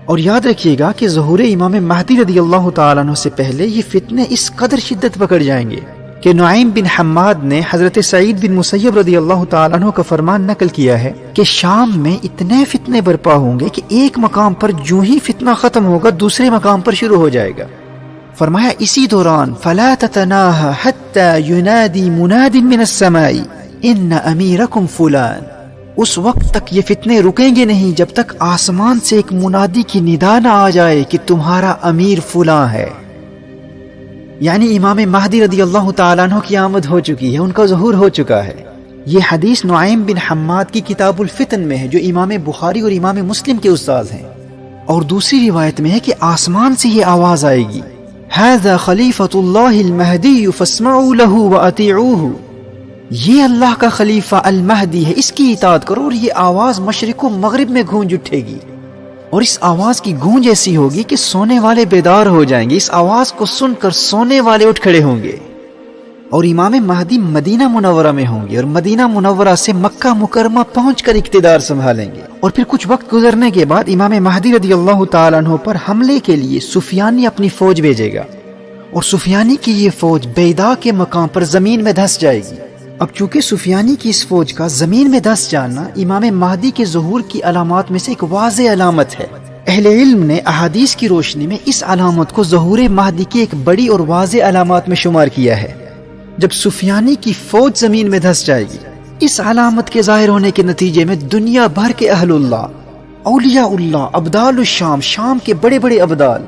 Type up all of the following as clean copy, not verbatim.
اور یاد رکھیے گا کہ ظہور امام مہدی رضی اللہ تعالیٰ عنہ سے پہلے یہ فتنے اس قدر شدت پکڑ جائیں گے کہ نعیم بن حماد نے حضرت سعید بن مسیب رضی اللہ تعالیٰ عنہ کا فرمان نقل کیا ہے کہ شام میں اتنے فتنے برپا ہوں گے کہ ایک مقام پر جو ہی فتنہ ختم ہوگا دوسرے مقام پر شروع ہو جائے گا۔ فرمایا اسی دوران فَلَا تَتَنَاهَا حَتَّى يُنَادِي مُنَادٍ مِّنَ السَّمَاءِ إِنَّ أَمِيرَكُمْ فُلَانٍ، اس وقت تک یہ فتنے رکیں گے نہیں جب تک آسمان سے ایک منادی کی ندا نہ آ جائے کہ تمہارا امیر فلاں ہے۔ یعنی امام مہدی رضی اللہ تعالیٰ عنہ کی آمد ہو چکی ہے، ان کا ظہور ہو چکا ہے۔ یہ حدیث نعیم بن حماد کی کتاب الفتن میں ہے جو امام بخاری اور امام مسلم کے استاد ہیں، اور دوسری روایت میں ہے کہ آسمان سے یہ آواز آئے گی هذا خلیفۃ اللہ المہدی فاسمعوا له واطیعوه، یہ اللہ کا خلیفہ المہدی ہے، اس کی اطاعت کرو، اور یہ آواز مشرق و مغرب میں گونج اٹھے گی، اور اس آواز کی گونج ایسی ہوگی کہ سونے والے بیدار ہو جائیں گے، اس آواز کو سن کر سونے والے اٹھ کھڑے ہوں گے۔ اور امام مہدی مدینہ منورہ میں ہوں گے اور مدینہ منورہ سے مکہ مکرمہ پہنچ کر اقتدار سنبھالیں گے، اور پھر کچھ وقت گزرنے کے بعد امام مہدی رضی اللہ تعالیٰ عنہ پر حملے کے لیے سفیانی اپنی فوج بھیجے گا، اور سفیانی کی یہ فوج بیدا کے مقام پر زمین میں دھس جائے گی۔ اب چونکہ سفیانی کی اس فوج کا زمین میں دھس جانا امام مہدی کے ظہور کی علامات میں سے ایک واضح علامت ہے، اہل علم نے احادیث کی روشنی میں اس علامت کو ظہور مہدی کی ایک بڑی اور واضح علامات میں شمار کیا ہے۔ جب سفیانی کی فوج زمین میں دھس جائے گی، اس علامت کے ظاہر ہونے کے نتیجے میں دنیا بھر کے اہل اللہ، اولیاء اللہ، ابدال الشام، شام کے بڑے بڑے ابدال،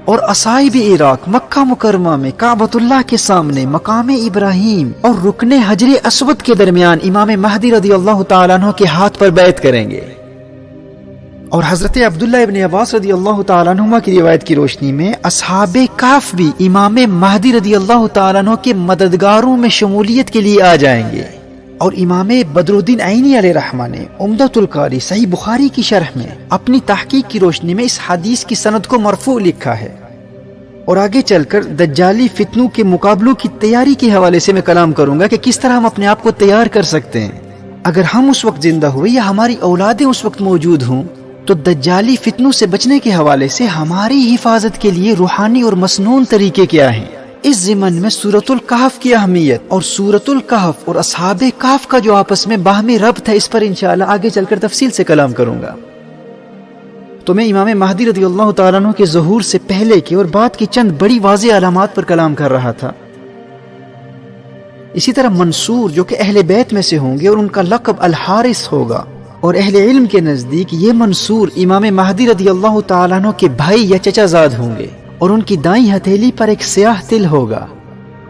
اور اصائب عراق مکہ مکرمہ میں کعبۃ اللہ کے سامنے مقام ابراہیم اور رکن حجر اسود کے درمیان امام مہدی رضی اللہ تعالیٰ عنہ کے ہاتھ پر بیعت کریں گے۔ اور حضرت عبداللہ ابن عباس رضی اللہ تعالیٰ عنہ کی روایت کی روشنی میں اصحاب کہف بھی امام مہدی رضی اللہ تعالیٰ عنہ کے مددگاروں میں شمولیت کے لیے آ جائیں گے۔ اور امام بدر الدین عینی علیہ رحمہ نے عمدۃ القاری صحیح بخاری کی شرح میں اپنی تحقیق کی روشنی میں اس حدیث کی سند کو مرفوع لکھا ہے۔ اور آگے چل کر دجالی فتنوں کے مقابلوں کی تیاری کے حوالے سے میں کلام کروں گا کہ کس طرح ہم اپنے آپ کو تیار کر سکتے ہیں۔ اگر ہم اس وقت زندہ ہوئے یا ہماری اولادیں اس وقت موجود ہوں تو دجالی فتنوں سے بچنے کے حوالے سے ہماری حفاظت کے لیے روحانی اور مسنون طریقے کیا ہیں۔ اس ضمن میں سورۃ الکہف کی اہمیت اور سورۃ الکہف اور اصحاب کہف کا جو آپس میں باہمی ربط ہے، اس پر انشاءاللہ آگے چل کر تفصیل سے کلام کروں گا۔ تو میں امام مہدی رضی اللہ تعالیٰ عنہ کے ظہور سے پہلے کی اور بعد کی چند بڑی واضح علامات پر کلام کر رہا تھا۔ اسی طرح منصور جو کہ اہل بیت میں سے ہوں گے اور ان کا لقب الحارث ہوگا، اور اہل علم کے نزدیک یہ منصور امام مہدی رضی اللہ تعالیٰ عنہ کے بھائی یا چچا زاد ہوں گے، اور ان کی دائیں ہتھیلی پر ایک سیاہ تل ہوگا،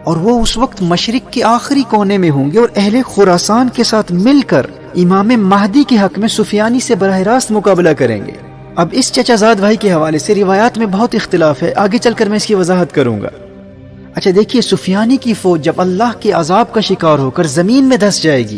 اور وہ اس وقت مشرق کے آخری کونے میں ہوں گے اور اہل خراسان کے ساتھ مل کر امام مہدی کے حق میں سفیانی سے براہ راست مقابلہ کریں گے۔ اب اس چچا زاد بھائی کے حوالے سے روایات میں بہت اختلاف ہے، آگے چل کر میں اس کی وضاحت کروں گا۔ اچھا دیکھیے، سفیانی کی فوج جب اللہ کے عذاب کا شکار ہو کر زمین میں دھس جائے گی،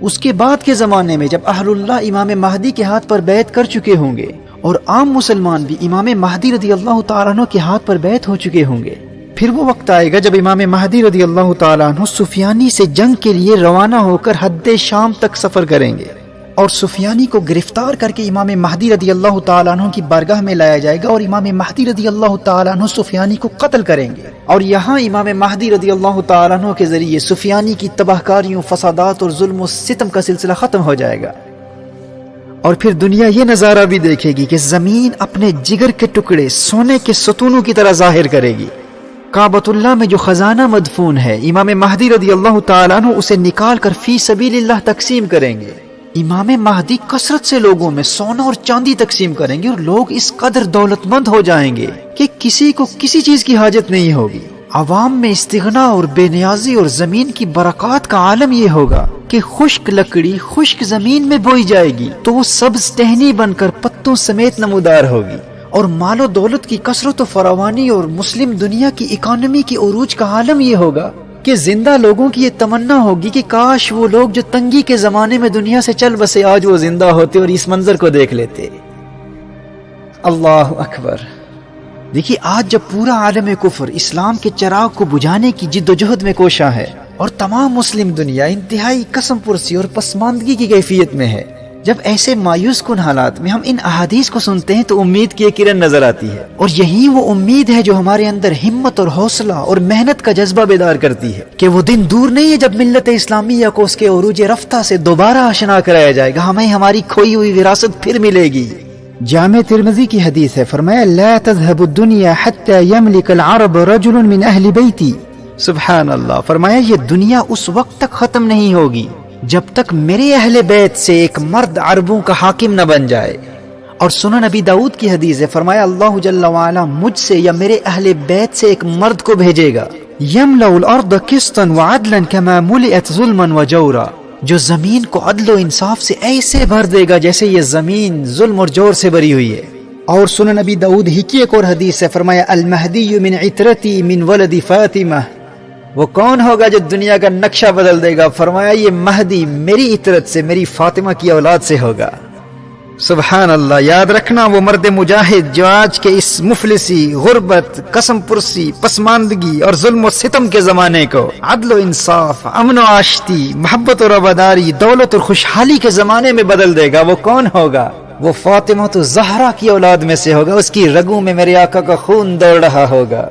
اس کے بعد کے زمانے میں جب اہل اللہ امام مہدی کے ہاتھ پر بیعت کر چکے ہوں گے اور عام مسلمان بھی امام مہدی رضی اللہ تعالیٰ عنہ کے ہاتھ پر بیعت ہو چکے ہوں گے، پھر وہ وقت آئے گا جب امام مہدی رضی اللہ تعالیٰ عنہ سفیانی سے جنگ کے لیے روانہ ہو کر حد شام تک سفر کریں گے، اور سفیانی کو گرفتار کر کے امام مہدی رضی اللہ تعالیٰ عنہ کی بارگاہ میں لایا جائے گا، اور امام مہدی رضی اللہ تعالیٰ عنہ سفیانی کو قتل کریں گے، اور یہاں امام مہدی رضی اللہ تعالیٰ عنہ کے ذریعے سفیانی کی تباہ کاریوں، فسادات اور ظلم و ستم کا سلسلہ ختم ہو جائے گا۔ اور پھر دنیا یہ نظارہ بھی دیکھے گی کہ زمین اپنے جگر کے ٹکڑے سونے کے ستونوں کی طرح ظاہر کرے گی۔ کعبۃ اللہ میں جو خزانہ مدفون ہے، امام مہدی رضی اللہ تعالیٰ عنہ اسے نکال کر فی سبیل اللہ تقسیم کریں گے۔ امام مہدی کثرت سے لوگوں میں سونا اور چاندی تقسیم کریں گے، اور لوگ اس قدر دولت مند ہو جائیں گے کہ کسی کو کسی چیز کی حاجت نہیں ہوگی۔ عوام میں استغنا اور بے نیازی اور زمین کی برکات کا عالم یہ ہوگا کہ خشک لکڑی خشک زمین میں بوئی جائے گی تو وہ سبز ٹہنی بن کر پتوں سمیت نمودار ہوگی، اور مال و دولت کی کثرت و فراوانی اور مسلم دنیا کی اکانومی کی عروج کا عالم یہ ہوگا کہ زندہ لوگوں کی یہ تمنا ہوگی کہ کاش وہ لوگ جو تنگی کے زمانے میں دنیا سے چل بسے آج وہ زندہ ہوتے اور اس منظر کو دیکھ لیتے۔ اللہ اکبر۔ دیکھیے، آج جب پورا عالم کفر اسلام کے چراغ کو بجھانے کی جد و جہد میں کوشاں ہے اور تمام مسلم دنیا انتہائی قسم پرسی اور پسماندگی کی کیفیت میں ہے، جب ایسے مایوس کن حالات میں ہم ان احادیث کو سنتے ہیں تو امید کی ایک کرن نظر آتی ہے، اور یہی وہ امید ہے جو ہمارے اندر ہمت اور حوصلہ اور محنت کا جذبہ بیدار کرتی ہے کہ وہ دن دور نہیں ہے جب ملت اسلامیہ کو اس کے عروج رفتہ سے دوبارہ آشنا کرایا جائے گا، ہمیں ہماری کھوئی ہوئی وراثت پھر ملے گی۔ جامع ترمذی کی حدیث ہے، فرمایا لا تذهب الدنيا حتى يملك العرب رجل من اہل بیتی۔ سبحان اللہ، فرمایا یہ دنیا اس وقت تک ختم نہیں ہوگی جب تک میرے اہل بیت سے ایک مرد عربوں کا حاکم نہ بن جائے۔ اور سنن نبی داؤد کی حدیث ہے، فرمایا اللہ جل وعلا مجھ سے یا میرے اہل بیت سے ایک مرد کو بھیجے گا، یملأ الارض قسطا وعدلا كما ملئت ظلما وجورا، جو زمین کو عدل و انصاف سے ایسے بھر دے گا جیسے یہ زمین ظلم اور جور سے بھری ہوئی ہے۔ اور سنن نبی داؤد ہی کی ایک اور حدیث ہے، فرمایا المہدی من عترتی من ولد فاطمہ، وہ کون ہوگا جو دنیا کا نقشہ بدل دے گا؟ فرمایا یہ مہدی میری عطرت سے، میری فاطمہ کی اولاد سے ہوگا۔ سبحان اللہ، یاد رکھنا وہ مرد مجاہد جو آج کے اس مفلسی، غربت، قسم پرسی، پسماندگی اور ظلم و ستم کے زمانے کو عدل و انصاف، امن و آشتی، محبت و رواداری، دولت اور خوشحالی کے زمانے میں بدل دے گا، وہ کون ہوگا؟ وہ فاطمہ تو زہرا کی اولاد میں سے ہوگا، اس کی رگوں میں میرے آقا کا خون دوڑ رہا ہوگا۔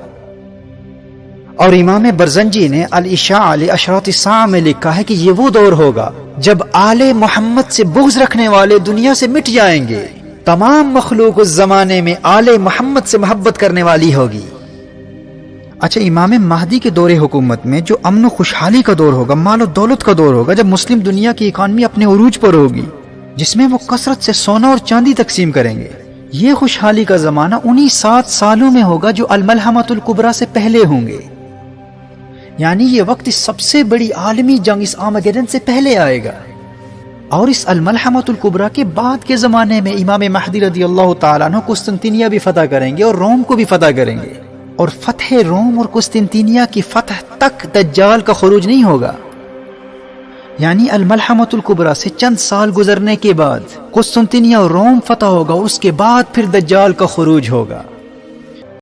اور امام برزنجی نے الاشاع لاشراط الساعہ میں لکھا ہے کہ یہ وہ دور ہوگا جب آل محمد سے بغض رکھنے والے دنیا سے مٹ جائیں گے، تمام مخلوق اس زمانے میں آل محمد سے محبت کرنے والی ہوگی۔ اچھا، امام مہدی کے دور حکومت میں جو امن و خوشحالی کا دور ہوگا، مال و دولت کا دور ہوگا، جب مسلم دنیا کی اکانومی اپنے عروج پر ہوگی، جس میں وہ کثرت سے سونا اور چاندی تقسیم کریں گے، یہ خوشحالی کا زمانہ انہی 7 سالوں میں ہوگا جو الملحمۃ الکبریٰ سے پہلے ہوں گے۔ یعنی یہ وقت اس سب سے بڑی عالمی جنگ، اس آرمیگیڈن سے پہلے آئے گا، اور اس الملحمۃ الکبریٰ کے بعد کے زمانے میں امام مہدی رضی اللہ تعالیٰ عنہ قسطنطنیہ بھی فتح کریں گے اور روم کو بھی فتح کریں گے، اور فتح روم اور قسطنطنیہ کی فتح تک دجال کا خروج نہیں ہوگا۔ یعنی الملحمۃ الکبریٰ سے چند سال گزرنے کے بعد قسطنطنیہ اور روم فتح ہوگا، اس کے بعد پھر دجال کا خروج ہوگا۔